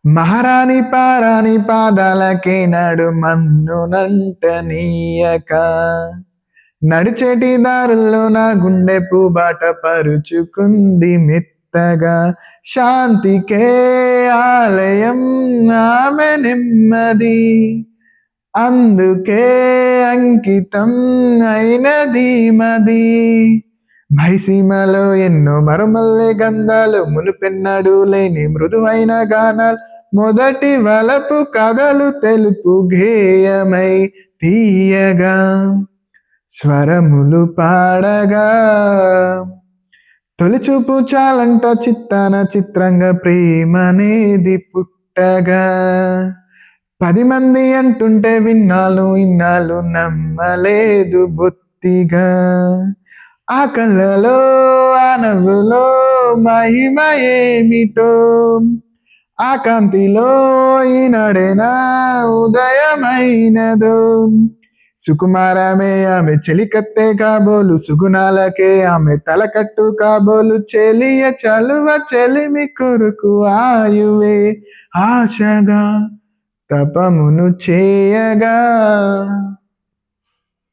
మహారాణి పారాణి పాదాలకే నడుమన్నునంట నీయక నడిచేటి దారుల్లో నా గుండె పూబాట పరుచుకుంది మెత్తగా శాంతికే ఆలయం ఆమె నెమ్మది అందుకే అంకితం అయినది మది మైసీమలో ఎన్నో మరుమల్లె గంధాలు మునుపెన్నడూ లేని మృదువైన గానాలు మొదటి వలపు కథలు తెలుపు గేయమై తీయగా స్వరములు పాడగా తొలిచూపు చాలంట చిత్తాన చిత్రంగా ప్రేమనేది పుట్టగా 10 మంది అంటుంటే విన్నాళ్ళు ఇన్నాళ్ళు నమ్మలేదు బొత్తిగా ఆ కళ్ళలో ఆ నవ్వులో మహిమ ఏమిటో ఆ కాంతిలో ఈనాడేనా ఉదయమైనదో సుకుమారమే ఆమె చెలికత్తె కాబోలు సుగుణాలకే ఆమె తలకట్టు కాబోలు చెలియ చలువ చెలిమి కొరకు ఆయువే ఆశగా తపమును చేయగా